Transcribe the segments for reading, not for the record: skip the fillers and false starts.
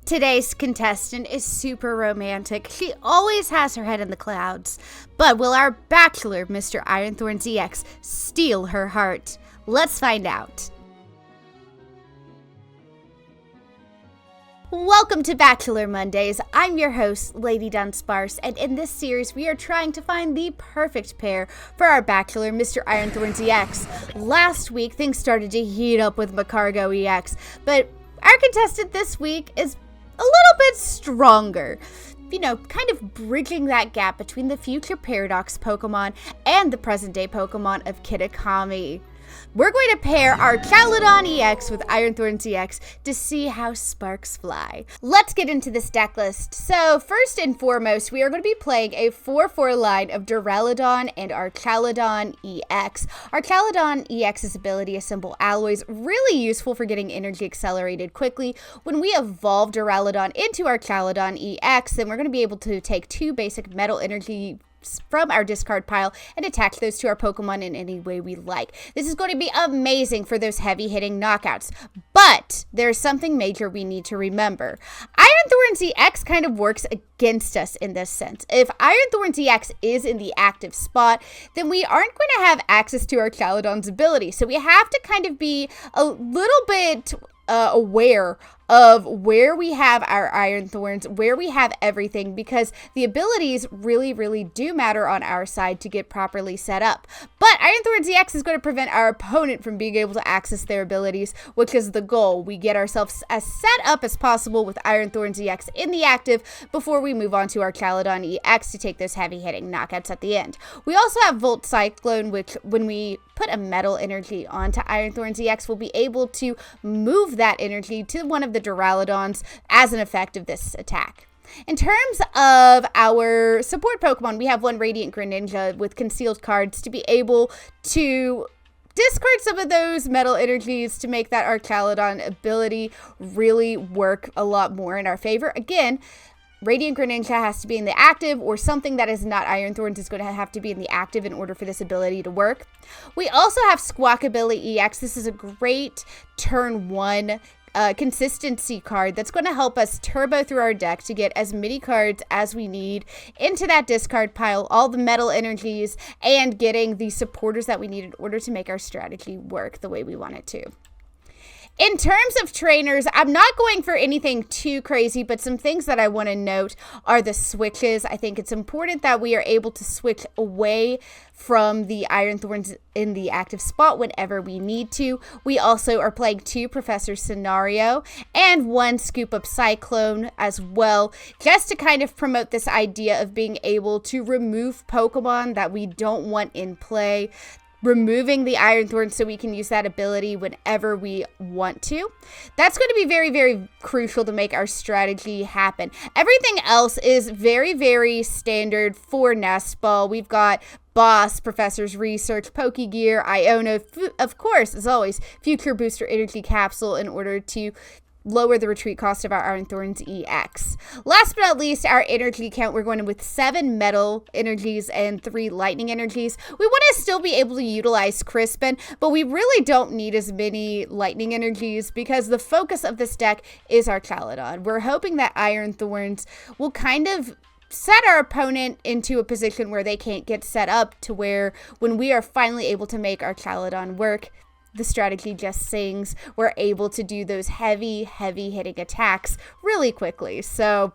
Today's contestant is super romantic. She always has her head in the clouds. But will our Bachelor, Mr. Iron Thorns EX, steal her heart? Let's find out. Welcome to Bachelor Mondays. I'm your host, LadyDunsparce, and in this series we are trying to find the perfect pair for our Bachelor, Mr. Iron Thorns EX. Last week things started to heat up with Macargo EX, but our contestant this week is a little bit stronger. You know, kind of bridging that gap between the future Paradox Pokemon and the present day Pokemon of Kitakami. We're going to pair our Archaludon EX with Iron Thorns EX to see how sparks fly. Let's get into this deck list. So first and foremost, we are going to be playing a 4-4 line of Duraludon and Archaludon EX. Archaludon EX's ability, Assemble Alloys, really useful for getting energy accelerated quickly. When we evolve Duraludon into Archaludon EX, then we're going to be able to take two basic metal energy from our discard pile and attach those to our Pokemon in any way we like. This is going to be amazing for those heavy-hitting knockouts, but there's something major we need to remember. Iron Thorns EX kind of works against us in this sense. If Iron Thorns EX is in the active spot, then we aren't going to have access to our Archaludon's ability, so we have to kind of be a little bit aware of where we have our Iron Thorns, where we have everything, because the abilities really do matter on our side to get properly set up. But Iron Thorns EX is going to prevent our opponent from being able to access their abilities, which is the goal. We get ourselves as set up as possible with Iron Thorns EX in the active before we move on to our Archaludon EX to take those heavy-hitting knockouts at the end. We also have Volt Cyclone, which when we put a metal energy onto Iron Thorns EX, we'll be able to move that energy to one of the Duraludons as an effect of this attack. In terms of our support Pokemon, we have one Radiant Greninja with concealed cards to be able to discard some of those metal energies to make that Archaludon ability really work a lot more in our favor. Again, Radiant Greninja has to be in the active, or something that is not Iron Thorns is going to have to be in the active in order for this ability to work. We also have Squawkabilly EX. This is a great turn one consistency card that's going to help us turbo through our deck to get as many cards as we need into that discard pile, all the metal energies, and getting the supporters that we need in order to make our strategy work the way we want it to. In terms of trainers, I'm not going for anything too crazy, but some things that I want to note are the switches. I think it's important that we are able to switch away from the Iron Thorns in the active spot whenever we need to. We also are playing two Professor Scenario and one Scoop Up Cyclone as well, just to kind of promote this idea of being able to remove Pokemon that we don't want in play, removing the Iron Thorns so we can use that ability whenever we want to. That's going to be very crucial to make our strategy happen. Everything else is very standard for Nest Ball. We've got Boss, Professor's Research, Pokegear, Iona, of course, as always, Future Booster Energy Capsule in order to lower the retreat cost of our Iron Thorns EX. Last but not least, our energy count, we're going with 7 metal energies and 3 lightning energies. We want to still be able to utilize Crispin, but we really don't need as many lightning energies because the focus of this deck is our Archaludon. We're hoping that Iron Thorns will kind of set our opponent into a position where they can't get set up to where when we are finally able to make our Archaludon work, the strategy just sings. We're able to do those heavy hitting attacks really quickly. So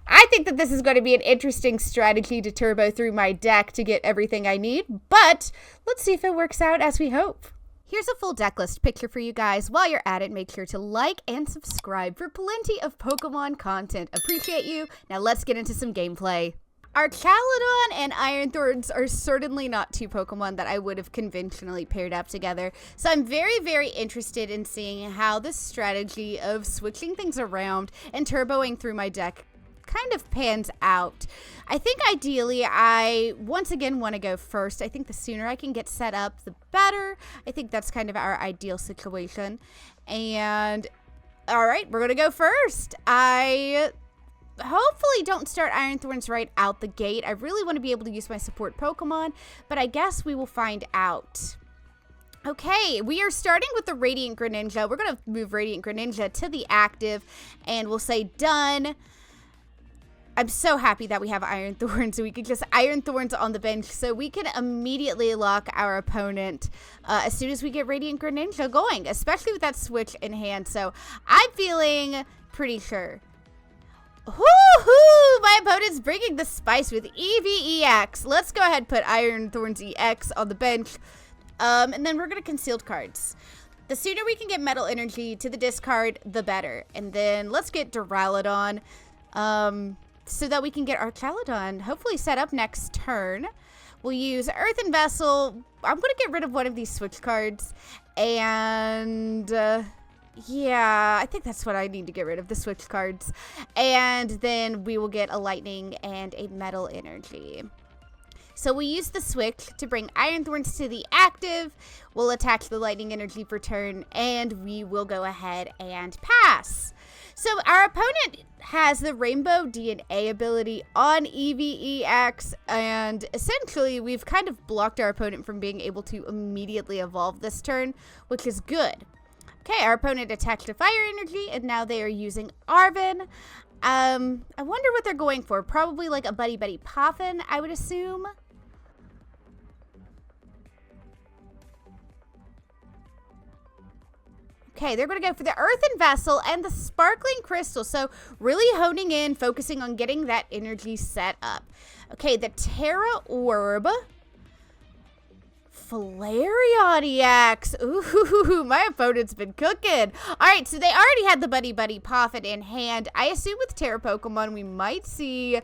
I think that this is going to be an interesting strategy to turbo through my deck to get everything I need, but let's see if it works out as we hope. Here's a full deck list picture for you guys. While you're at it, make sure to like and subscribe for plenty of Pokemon content. Appreciate you. Now let's get into some gameplay. Archaludon and Iron Thorns are certainly not two Pokemon that I would have conventionally paired up together, so I'm very interested in seeing how this strategy of switching things around and turboing through my deck kind of pans out. I think ideally I once again want to go first. I think the sooner I can get set up, the better. I think that's kind of our ideal situation. And all right, we're going to go first. I hopefully don't start Iron Thorns right out the gate. I really want to be able to use my support Pokemon, but I guess we will find out. Okay, we are starting with the Radiant Greninja. We're going to move Radiant Greninja to the active, and we'll say done. I'm so happy that we have Iron Thorns, so we can just Iron Thorns on the bench, so we can immediately lock our opponent as soon as we get Radiant Greninja going, especially with that switch in hand. So I'm feeling pretty sure. Woohoo! My opponent's bringing the spice with EVEX. Let's go ahead and put Iron Thorns EX on the bench. And then we're going to concealed cards. The sooner we can get Metal Energy to the discard, the better. And then let's get Duraludon so that we can get Archaludon hopefully set up next turn. We'll use Earthen Vessel. I'm going to get rid of one of these switch cards. And yeah, I think that's what I need to get rid of, the switch cards. And then we will get a Lightning and a Metal Energy. So we use the switch to bring Iron Thorns to the active. We'll attach the Lightning Energy for turn, and we will go ahead and pass. So our opponent has the Rainbow DNA ability on EVEX, and essentially we've kind of blocked our opponent from being able to immediately evolve this turn, which is good. Okay, our opponent attached a Fire Energy, and now they are using Arven. I wonder what they're going for. Probably like a Buddy Buddy Poffin, I would assume. Okay, they're going to go for the Earthen Vessel and the Sparkling Crystal. So really honing in, focusing on getting that energy set up. Okay, the Terra Orb. Flareon EX. Ooh, my opponent's been cooking. All right, so they already had the Buddy Buddy Poffin in hand. I assume with Terra Pokemon, we might see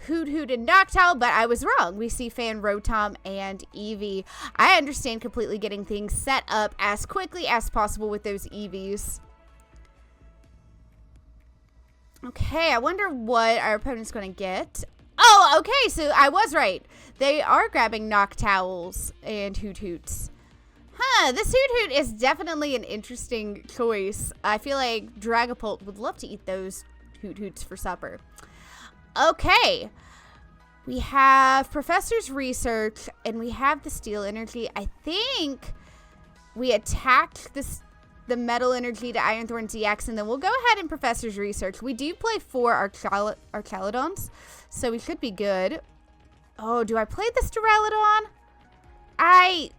Hoot Hoot and Noctowl, but I was wrong. We see Fan Rotom and Eevee. I understand completely getting things set up as quickly as possible with those Eevees. Okay, I wonder what our opponent's going to get. Oh, okay, so I was right. They are grabbing Noctowls and Hoot Hoots. Huh, this Hoot Hoot is definitely an interesting choice. I feel like Dragapult would love to eat those Hoot Hoots for supper. Okay, we have Professor's Research, and we have the Steel Energy. I think we attacked the Metal Energy to Iron Thorns EX, and then we'll go ahead and Professor's Research. We do play 4 Archaludons, so we should be good. Oh, do I play this Duraludon? I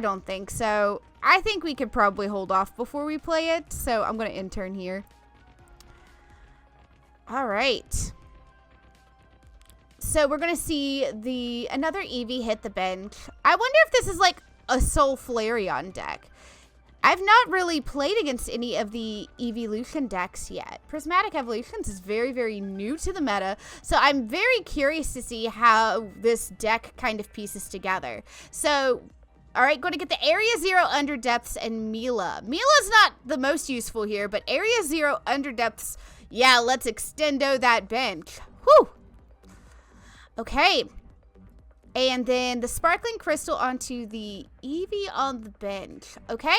don't think so. I think we could probably hold off before we play it, so I'm going to intern here. All right. So we're going to see another Eevee hit the bench. I wonder if this is like a Soul Flareon deck. I've not really played against any of the Evolution decks yet. Prismatic Evolutions is very, very new to the meta. So I'm very curious to see how this deck kind of pieces together. So, all right, going to get the Area 0 Underdepths and Mila. Mila's not the most useful here, but Area 0 Underdepths, yeah, let's extendo that bench. Whew. Okay. And then the Sparkling Crystal onto the Eevee on the bench. Okay.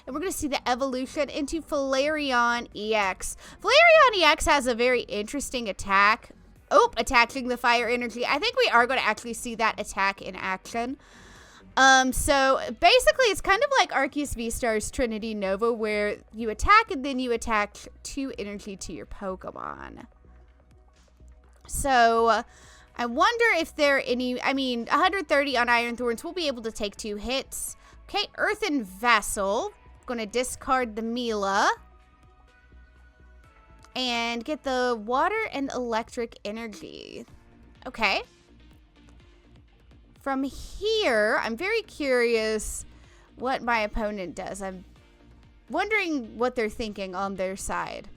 And we're going to see the evolution into Flareon EX. Flareon EX has a very interesting attack. Oh, attaching the Fire Energy. I think we are going to actually see that attack in action. So basically it's kind of like Arceus V-Star's Trinity Nova, where you attack and then you attach 2 energy to your Pokemon. So I wonder if there are any, 130 on Iron Thorns, we'll be able to take 2 hits. Okay, Earthen Vessel. Going to discard the Mila. And get the Water and Electric Energy. Okay. From here, I'm very curious what my opponent does. I'm wondering what they're thinking on their side.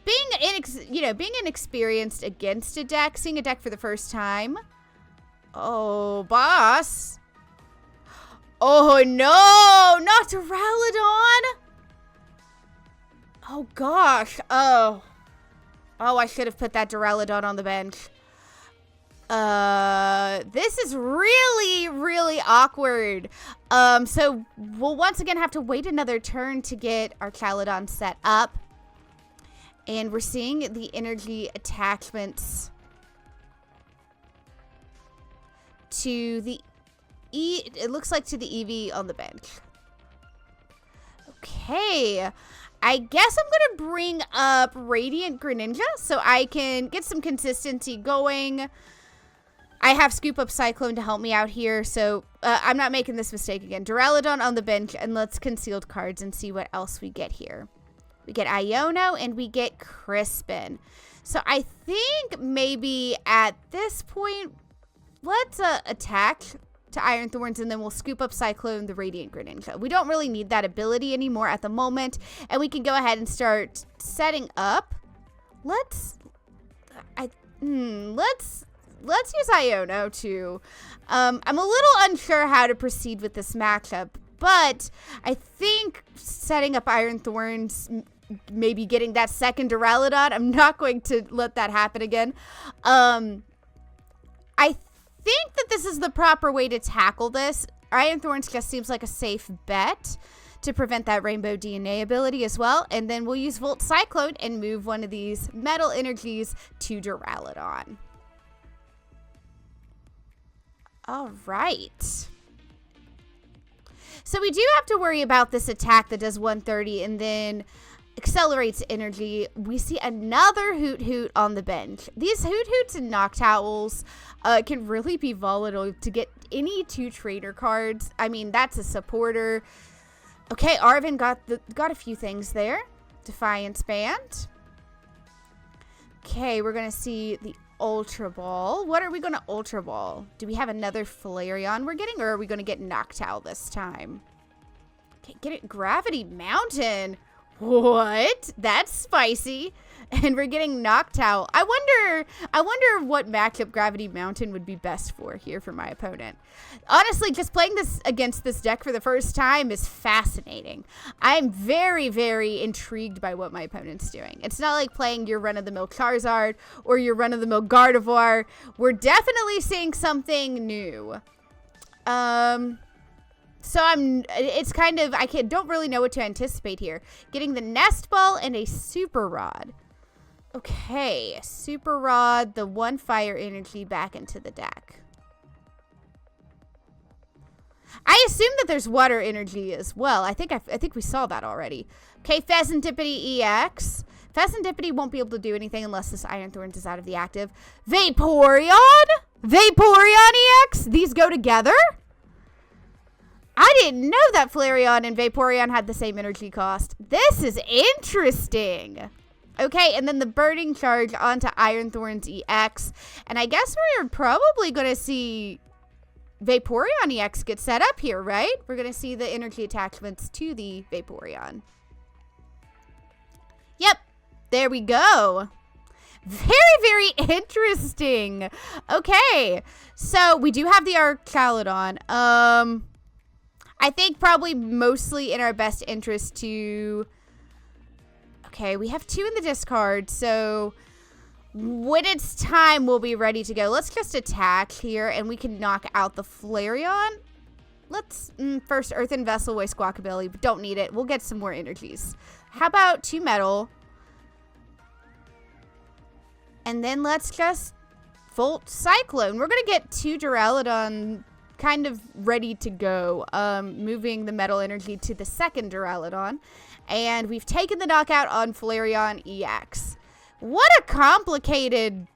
Being inexperienced against a deck, seeing a deck for the first time. Oh, boss. Oh, no, not Duraludon. Oh, gosh. Oh, I should have put that Duraludon on the bench. This is really, really awkward. So we'll once again have to wait another turn to get Archaludon set up. And we're seeing the energy attachments to the it looks like to the EV on the bench. Okay. I guess I'm going to bring up Radiant Greninja so I can get some consistency going. I have Scoop Up Cyclone to help me out here, so I'm not making this mistake again. Duraludon on the bench, and let's concealed cards and see what else we get here. We get Iono, and we get Crispin. So I think maybe at this point, let's attack to Iron Thorns, and then we'll Scoop Up Cyclone the Radiant Greninja. We don't really need that ability anymore at the moment, and we can go ahead and start setting up. Let's use Iono too. I'm a little unsure how to proceed with this matchup, but I think setting up Iron Thorns, maybe getting that second Duraludon, I'm not going to let that happen again. I think that this is the proper way to tackle this. Iron Thorns just seems like a safe bet to prevent that Rainbow DNA ability as well. And then we'll use Volt Cyclone and move one of these metal energies to Duraludon. All right. So we do have to worry about this attack that does 130 and then accelerates energy. We see another Hoot Hoot on the bench. These Hoot Hoots and Noctowls can really be volatile to get any 2 trainer cards. I mean, that's a supporter. Okay, Arvin got a few things there. Defiance Band. Okay, we're going to see the Ultra Ball. What are we going to Ultra Ball? Do we have another Flareon we're getting, or are we going to get Noctowl this time? Okay, get it. Gravity Mountain. What? That's spicy. And we're getting Noctowl. I wonder what matchup Gravity Mountain would be best for here for my opponent. Honestly, just playing this against this deck for the first time is fascinating. I'm very, very intrigued by what my opponent's doing. It's not like playing your run-of-the-mill Charizard or your run-of-the-mill Gardevoir. We're definitely seeing something new. So it's kind of, don't really know what to anticipate here. Getting the Nest Ball and a Super Rod. Okay, Super Rod, the 1 fire energy back into the deck. I assume that there's water energy as well. I think we saw that already. Okay, Pheasantipity EX. Pheasantipity won't be able to do anything unless this Iron Thorns is out of the active. Vaporeon? Vaporeon EX? These go together? I didn't know that Flareon and Vaporeon had the same energy cost. This is interesting. Okay, and then the Burning Charge onto Iron Thorns EX. And I guess we're probably going to see Vaporeon EX get set up here, right? We're going to see the energy attachments to the Vaporeon. Yep, there we go. Very, very interesting. Okay, so we do have the Archaludon. I think probably mostly in our best interest to... Okay, we have 2 in the discard, so when it's time, we'll be ready to go. Let's just attack here, and we can knock out the Flareon. Let's first Earthen Vessel away Squawkabilly, but don't need it. We'll get some more energies. How about 2 metal? And then let's just Volt Cyclone. We're going to get 2 Duraludon kind of ready to go, moving the metal energy to the second Duraludon. And we've taken the knockout on Flareon EX. What a complicated...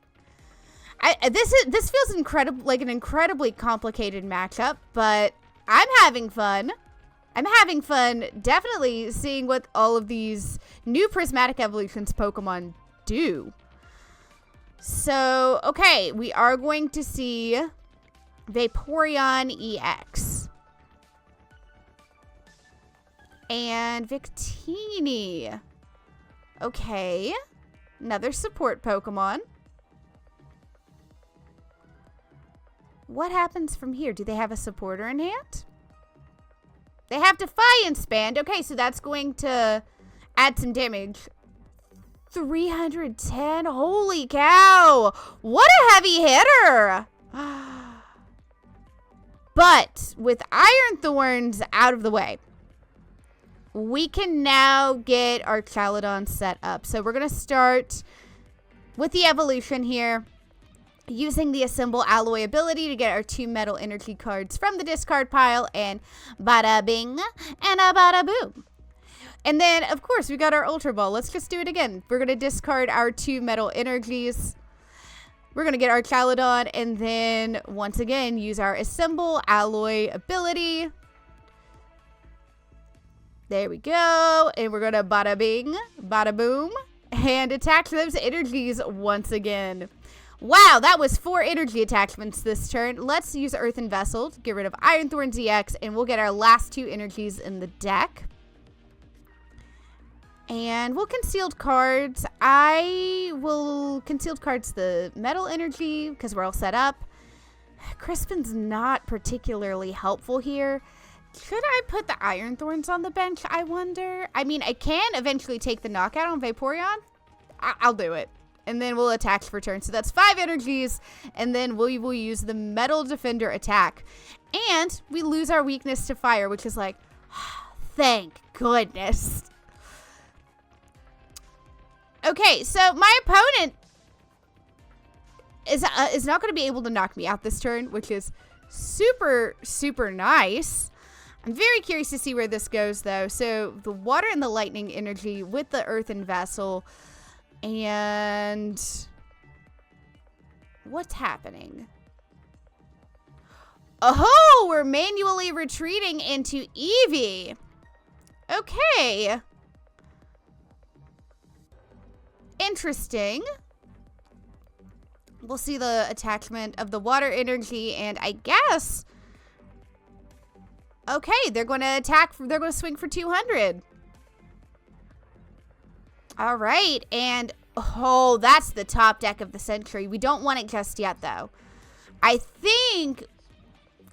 This feels like an incredibly complicated matchup, but I'm having fun. I'm having fun definitely seeing what all of these new Prismatic Evolutions Pokemon do. So, okay, we are going to see Vaporeon EX. And Victini. Okay. Another support Pokemon. What happens from here? Do they have a supporter in hand? They have Defiance Band. Okay, so that's going to add some damage. 310. Holy cow. What a heavy hitter. But with Iron Thorns out of the way, we can now get our Archaludon set up. So we're going to start with the evolution here. using the Assemble Alloy ability to get our 2 metal energy cards from the discard pile, and bada bing and a bada boom. And then, of course, we got our Ultra Ball. Let's just do it again. We're going to discard our 2 metal energies. We're going to get our Archaludon, and then, once again, use our Assemble Alloy ability. There we go. And we're going to bada bing, bada boom, and attack those energies once again. Wow, that was 4 energy attachments this turn. Let's use Earthen Vessel to get rid of Iron Thorns EX, and we'll get our last 2 energies in the deck. And we'll concealed cards. I will concealed cards the metal energy because we're all set up. Crispin's not particularly helpful here. Should I put the Iron Thorns on the bench, I wonder? I mean, I can eventually take the knockout on Vaporeon. I'll do it. And then we'll attack for turn. So that's 5 energies. And then we will use the Metal Defender attack. And we lose our weakness to fire, which is like, thank goodness. Okay, so my opponent is not going to be able to knock me out this turn, which is super, super nice. I'm very curious to see where this goes, though. So the water and the lightning energy with the earthen vessel. And what's happening? Oh, we're manually retreating into Eevee. Okay. Interesting. We'll see the attachment of the water energy, and I guess... Okay, they're going to attack. They're going to swing for 200. All right, and oh, that's the top deck of the century. We don't want it just yet, though. I think,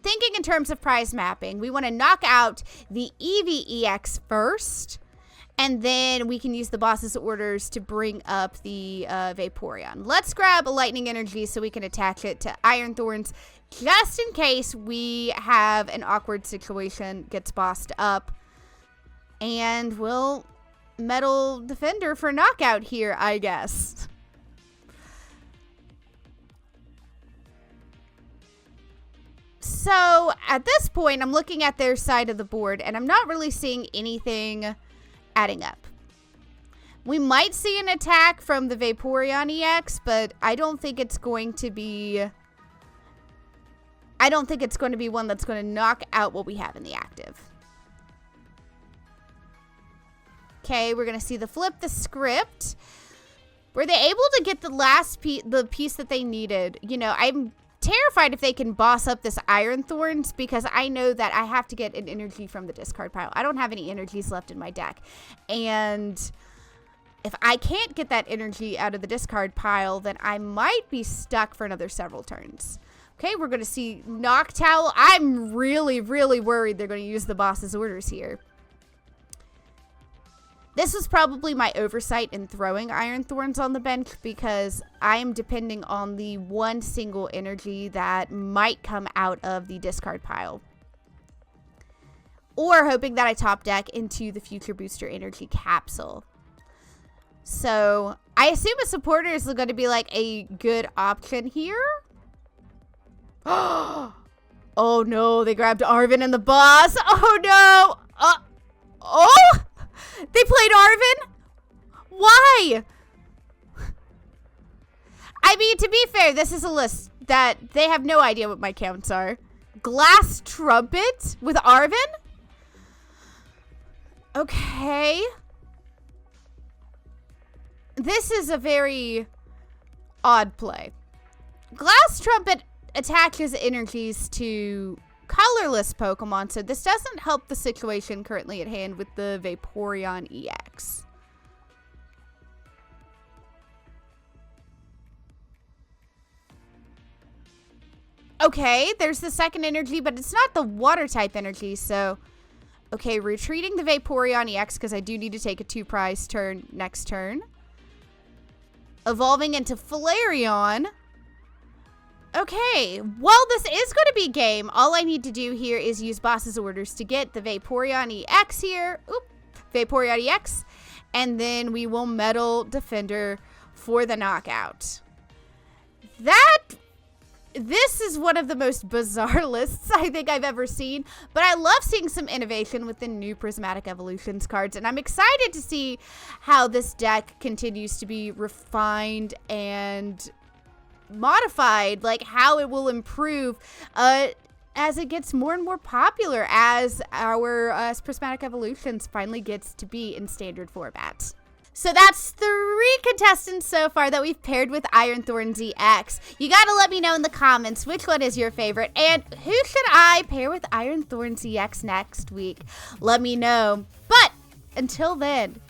thinking in terms of prize mapping, we want to knock out the Eevee EX first, and then we can use the boss's orders to bring up the Vaporeon. Let's grab a lightning energy so we can attach it to Iron Thorns, just in case we have an awkward situation, gets bossed up. And we'll Metal Defender for knockout here, I guess. So, at this point, I'm looking at their side of the board, and I'm not really seeing anything adding up. We might see an attack from the Vaporeon EX, but I don't think it's going to be... I don't think it's going to be one that's going to knock out what we have in the active. Okay, we're going to see the flip the script. Were they able to get the last piece that they needed? You know, I'm terrified if they can boss up this Iron Thorns, because I know that I have to get an energy from the discard pile. I don't have any energies left in my deck. And if I can't get that energy out of the discard pile, then I might be stuck for another several turns. Okay, we're going to see Noctowl. I'm really, really worried they're going to use the boss's orders here. This was probably my oversight in throwing Iron Thorns on the bench, because I am depending on the one single energy that might come out of the discard pile. Or hoping that I top deck into the Future Booster Energy Capsule. So, I assume a supporter is going to be like a good option here. Oh no, they grabbed Arven and the boss. Oh no. Oh! They played Arven? Why? I mean, to be fair, this is a list that they have no idea what my counts are. Glass Trumpet with Arven? Okay. This is a very odd play. Glass Trumpet attaches energies to colorless Pokemon, so this doesn't help the situation currently at hand with the Vaporeon EX. Okay, there's the second energy, but it's not the water type energy, so... Okay, retreating the Vaporeon EX, because I do need to take a 2-prize turn next turn. Evolving into Flareon. Okay, well, this is going to be game. All I need to do here is use boss's orders to get the Vaporeon EX here. Oop, Vaporeon EX. And then we will Metal Defender for the knockout. That This is one of the most bizarre lists I think I've ever seen, but I love seeing some innovation with the new Prismatic Evolutions cards, and I'm excited to see how this deck continues to be refined and modified, like how it will improve as it gets more and more popular, as our Prismatic Evolutions finally gets to be in standard formats. So that's 3 contestants so far that we've paired with Iron Thorns EX. You gotta let me know in the comments which one is your favorite, and who should I pair with Iron Thorns EX next week? Let me know. But until then,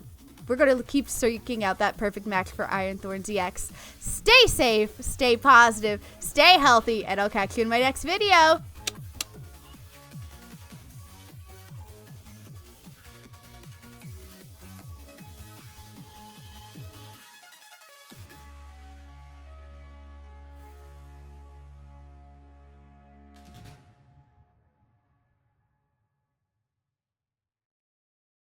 we're gonna keep seeking out that perfect match for Iron Thorns EX. Stay safe, stay positive, stay healthy, and I'll catch you in my next video.